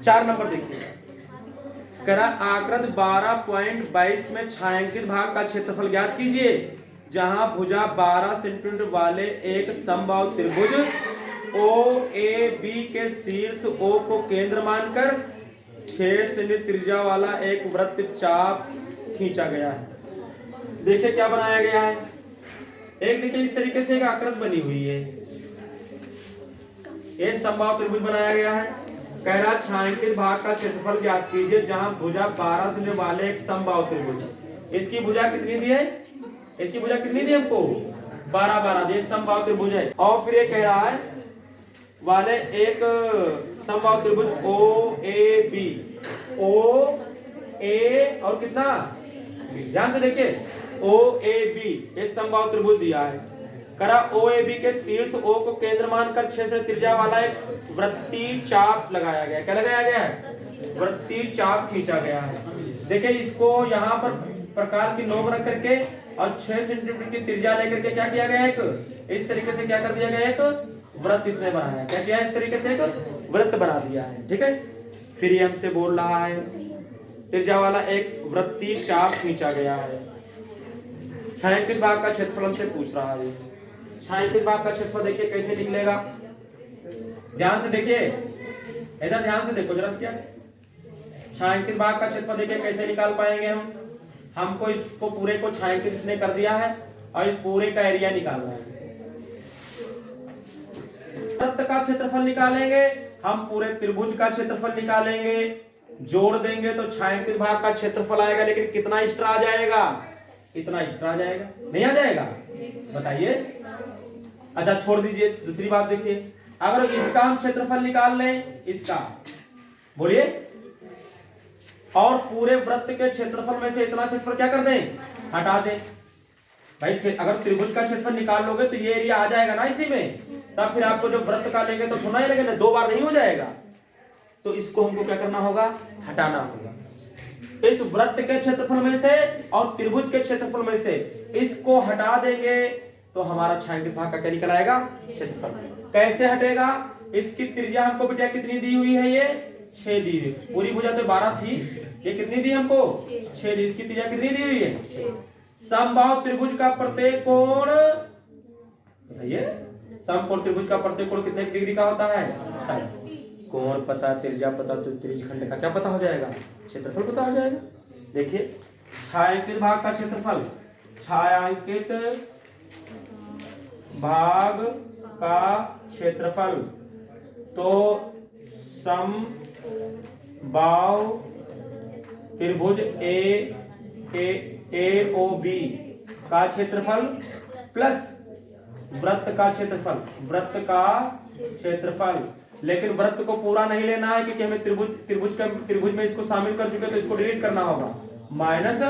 4 number देखिए, करा आकृति 12.22 में छायांकित भाग का क्षेत्रफल ज्ञात कीजिए, जहां भुजा 12 सेंटीमीटर वाले एक समबाहु त्रिभुज OAB के शीर्ष O को केंद्र मानकर 6 सेंटीमीटर त्रिज्या वाला एक वृत्त चाप खींचा गया है। देखिए क्या बनाया गया है, एक देखिए इस तरीके से एक आकृति बनी हुई है, ये समबाहु त्रिभुज बनाया गया है। कह रहा छायांकित भाग का क्षेत्रफल ज्ञात कीजिए, जहां भुजा 12 सेंटीमीटर वाले एक समबाहु त्रिभुज, इसकी भुजा कितनी दी है, इसकी भुजा कितनी दी हमको 12 ये समबाहु त्रिभुज है। और फिर ये कह रहा है वाले एक समबाहु त्रिभुज OAB, OA और कितना, ध्यान से देखिए OAB ये समबाहु त्रिभुज दिया है। करा OAB के शीर्ष O को केंद्र मानकर 6 सेंटीमीटर त्रिज्या वाला एक वृत्तीय चाप लगाया गया है। क्या लगाया गया है, वृत्तीय चाप खींचा गया है। देखिए इसको यहाँ पर प्रकार की नोक रख करके और 6 सेंटीमीटर की त्रिज्या लेकर के क्या किया गया है, एक इस तरीके से क्या कर दिया गया है, एक वृत्त इसने बनाया है। क्या किया है, इस तरीके से एक वृत्त बना दिया है। ठीक है, फिर ये हमसे बोल रहा है त्रिज्या वाला एक वृत्तीय चाप खींचा गया है। छायांकित भाग का क्षेत्रफल हमसे पूछ रहा है। छायांकित भाग का क्षेत्रफल देखिए कैसे निकलेगा, ध्यान से देखिए, इधर ध्यान से देखो जरा, क्या छायांकित भाग का क्षेत्रफल देखिए कैसे निकाल पाएंगे हम। हमको इसको पूरे को छायांकित इसने कर दिया है और इस पूरे का एरिया निकालना है। वृत्त का क्षेत्रफल निकालेंगे, हम पूरे त्रिभुज का क्षेत्रफल निकालेंगे, जोड़ देंगे तो छायांकित भाग का क्षेत्रफल आएगा। लेकिन कितना एक्स्ट्रा आ जाएगा, इतना एक्स्ट्रा आ जाएगा, नहीं आ जाएगा, बताइए। अच्छा छोड़ दीजिए, दूसरी बात देखिए, अगर इसका हम क्षेत्रफल निकाल लें, इसका बोलिए, और पूरे वृत्त के क्षेत्रफल में से इतना क्षेत्रफल क्या कर दें, हटा दें। भाई अगर त्रिभुज का क्षेत्रफल निकाल लोगे तो ये एरिया आ जाएगा ना इसी में, तब फिर आपको जो वृत्त का लेंगे तो थोड़ा ही लगेगा, 2 बार नहीं हो जाएगा। तो इसको हमको क्या करना होगा, हटाना होगा। इस वृत्त के क्षेत्रफल में से और त्रिभुज के क्षेत्रफल में से इसको हटा देंगे तो हमारा छायांकित भाग का क्या निकल आएगा, क्षेत्रफल। कैसे हटेगा, इसकी त्रिज्या हमको बेटा कितनी दी हुई है, ये 6 दी हुई, पूरी भुजा तो 12 थी, ये कितनी दी हमको 6 दी, इसकी त्रिज्या कितनी दी हुई है। समबाहु त्रिभुज का प्रत्येक कोण बताइए, समकोण त्रिभुज का प्रत्येक कोण कितने डिग्री का होता है, 60। कोण पता, त्रिज्या पता, तो त्रिज्यखंड का क्या पता हो जाएगा, क्षेत्रफल पता हो जाएगा। देखिए छायांकित भाग का क्षेत्रफल, छायांकित भाग का क्षेत्रफल तो समबाहु त्रिभुज AOB का क्षेत्रफल प्लस वृत्त का क्षेत्रफल, वृत्त का क्षेत्रफल। लेकिन वृत्त को पूरा नहीं लेना है क्योंकि हमें त्रिभुज में इसको शामिल कर चुके, तो इसको डिलीट करना होगा। माइनस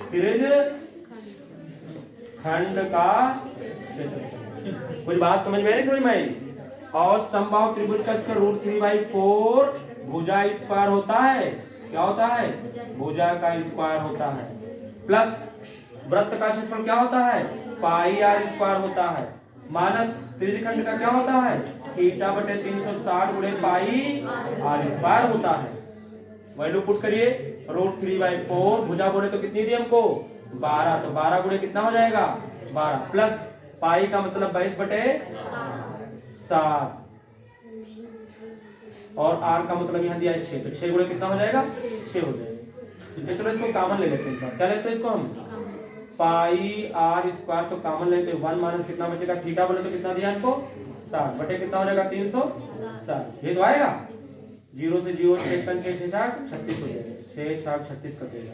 त्रिज्यखंड का क्षेत्रफल। कुछ बात समझ में नहीं, समझ में आई। और समबाहु त्रिभुज का √3/4 भुजा स्क्वायर होता है, क्या होता है, भुजा का स्क्वायर होता है, प्लस वृत्त का क्षेत्रफल क्या होता है, πr² होता है, माइनस त्रिज्यखंड का क्या होता है, θ/360 गुणे πr² होता है। वैल्यू पुट करिए, √3/4 भुजा बोले तो कितनी दी हमको 12, तो 12 गुणे कितना हो जाएगा 12, प्लस पाई का मतलब 22/7 और r का मतलब यहाँ दिया है 6, तो 6 गुणे कितना हो जाएगा 6 हो जाएगा। ठीक है, चलो इसको कॉमन ले लेते हैं। क्या लेते हैं इसको हम, πr² तो कॉमन लेते हैं, 1 माइनस कितना बचेगा, थीटा बोले तो कितना दिया हमको 60 बटे कितना हो जाएगा 360, ये तो आएगा 0 से 0 6 6 6 36 हो जाएगा, 6 6 36 कटेगा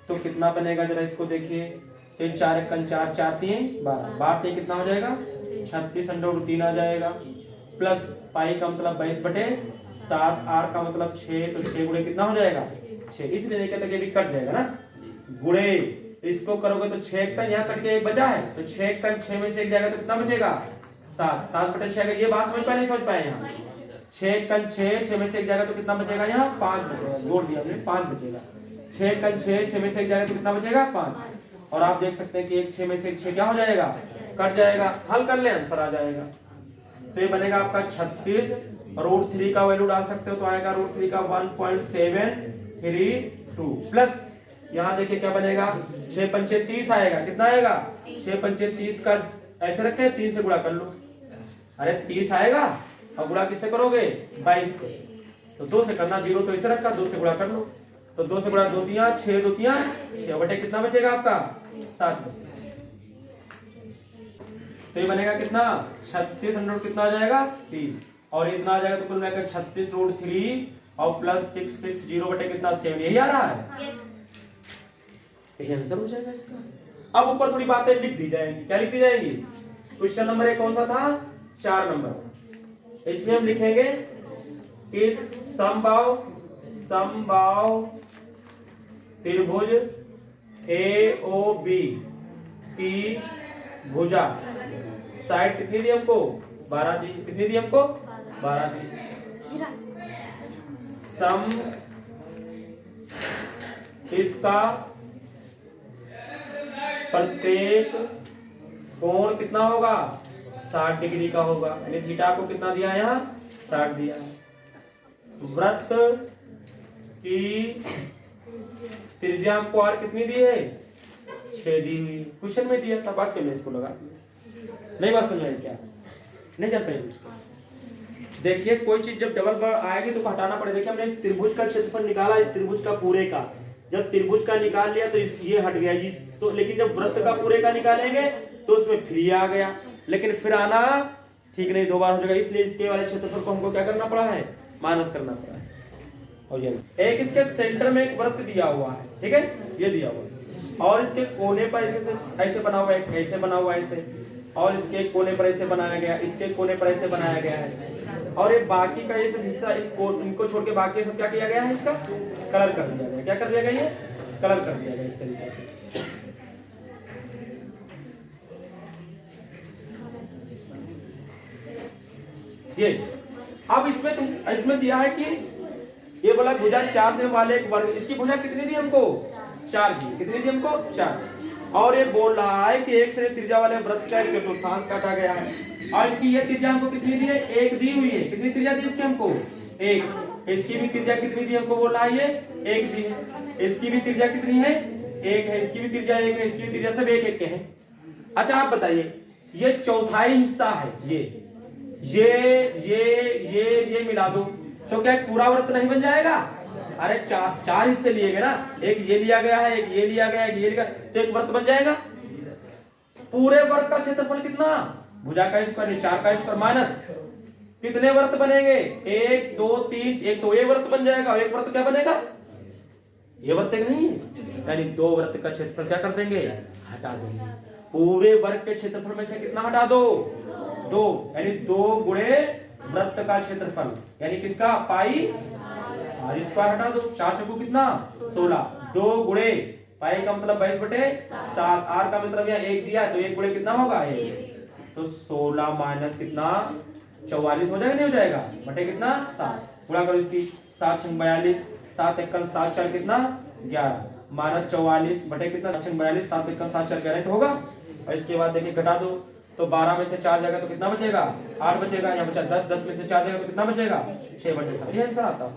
तो कितना बनेगा जरा इसको देखिए, 3 4 1 4 4 3 12 12 कितना हो जाएगा 36/3 आ जाएगा, प्लस पाई का मतलब 22/7, r का मतलब 6, तो 6 गुणे कितना हो जाएगा 6, इसलिए नहीं कहते कि भी कट जाएगा ना, गुणे इसको करोगे तो 6 का यहाँ कट के 1 बचा है, तो 6 का 6 में से 1 जाएगा तो कितना बचेगा 7, 7/6। ये बात समझ पाए नहीं समझ पाए, यहाँ 6 का 6 में से 1 जाएगा तो कितना बचेगा, यहाँ 5 बचेगा, जोड़ दिया हमने 5 बचेगा, 6 का 6 में से 1 जाएगा तो कितना बचेगा 5, और आप देख सकते हैं कि 1 6 में से 6 क्या हो जाएगा, कट जाएगा, हल कर ले आंसर आ जाएगा। तो ये बनेगा आपका 36 √3 का वैल्यू डाल सकते हो तो आएगा √3 का 1.732 प्लस यहाँ देखिए क्या बनेगा 6 पंचे 30 आएगा। कितना आएगा 6 पंचे 30 का ऐसे रखे 3 से गुणा कर लो। अरे 30 आएगा और गुणा किससे करोगे 22 से। तो 2 से करना 0 तो इसे रखा 2 से गुणा कर लो। तो 2 से गुणा 2 तिया 6 2 तिया 6 बटे कितना बचेगा आपका 7 बचेगा। तो ये बनेगा कितना 36 अंडर कितना आ जाएगा 3 और इतना आ जाएगा तो कुल मिलाकर 36√3 और प्लस 660 बटे कितना 7 यही आ रहा है। यही आंसर हो जाएगा इसका। अब ऊपर थोड़ी बातें लिख दी जाएंगी। क्या लिख दी जाएंगी क्वेश्चन नंबर 1 कौन सा था 4 नंबर। इसमें हम लिखेंगे कि समबाहु त्रिभुज AOB की भुजा साइड कितनी दी हमको 12 दी। कितनी दी हमको 12 दी। सम इसका प्रत्येक कोण कितना होगा 60 डिग्री का होगा। यानी थीटा को कितना दिया यहाँ 60 दिया। वृत्त की त्रिज्या हमको r कितनी दी है 6 दी हुई। क्वेश्चन में दिया था वाक्य में इसको लगा नहीं बात समझ आई क्या नहीं कर पाएंगे। देखिए कोई चीज जब डबल बार आएगी तो हटाना पड़ेगा। देखिए हमने इस त्रिभुज का क्षेत्रफल निकाला इस त्रिभुज का पूरे का। जब त्रिभुज का निकाल लिया तो ये हट गया इस तो लेकिन जब वृत्त का पूरे का निकालेंगे तो उसमें फिर ये आ गया। लेकिन फिर आना ठीक नहीं 2 बार हो जाएगा इसलिए इसके वाले क्षेत्रफल को हमको क्या करना पड़ा है माइनस करना पड़ा है। और ये एक इसके सेंटर में एक वृत्त दिया हुआ है ठीक है ये दिया हुआ है और इसके कोने पर ऐसे बना हुआ है ऐसे बना हुआ है ऐसे और इसके कोने पर ऐसे बनाया गया इसके कोने पर ऐसे बनाया गया है और ये बाकी का ये सब हिस्सा इनको छोड़ के बाकी सब क्या किया गया है इसका कलर कर दिया गया। क्या कर दिया गया ये कलर कर दिया गया इस तरीके से। ये अब इसमें दिया है कि ये बोला भुजा 4 से वाले एक वर्ग इसकी भुजा कितनी दी हमको 4 दी। कितनी दी हमको 4 और ये बोल रहा है कि 1 से त्रिज्या वाले वृत्त का एक चतुर्थांश काटा गया है और इनकी ये त्रिज्या हमको कितनी दी है 1 दी हुई है। कितनी त्रिज्या दी इसकी हमको 1। इसकी भी त्रिज्या कितनी दी हमको बोल रहा है ये 1 दी है। इसकी भी त्रिज्या कितनी है 1 है। इसकी भी त्रिज्या 1 है। इसकी भी त्रिज्या सब 1 1 के हैं। अच्छा आप बताइए ये चौथाई हिस्सा है ये मिला दो तो क्या एक पूरा वृत्त नहीं बन जाएगा। अरे 4 हिस्से लिए गए ना एक ये लिया गया है एक ये लिया गया एक ये लिया तो एक वृत्त बन जाएगा। पूरे वर्ग का क्षेत्रफल कितना भुजा का स्क्वायर 4 का स्क्वायर माइनस कितने वृत्त बनेंगे 1 2 3 एक तो ये वृत्त बन जाएगा एक वृत्त क्या बनेगा ये वृत्त नहीं यानी 2 वृत्त का क्षेत्रफल क्या कर देंगे हटा देंगे। पूरे वर्ग के क्षेत्रफल में से कितना हटा दो 2 यानी 2 गुणे वृत्त का क्षेत्रफल यानी किसका पाई r स्क्वायर हटा दो 4 चौको कितना 16 2 गुणे पाई का मतलब 22/7 r का मतलब यहाँ 1 दिया तो 1 गुणे कितना होगा 1 तो 16 माइनस कितना 44 हो जाएगा नहीं हो जाएगा बटे कितना 7 पूरा करो इसकी 7 6 42 7 1 7 4 कितना 11 माइनस 44 बटे कितना 6 42 7 1 7 4 11 तो होगा। और इसके बाद देखिए घटा दो तो 12 में से 4 जाएगा तो कितना बचेगा 8 बचेगा। यहाँ बचा 10 10 में से 4 जाएगा तो कितना बचेगा 6 बचेगा। ये आंसर आता है।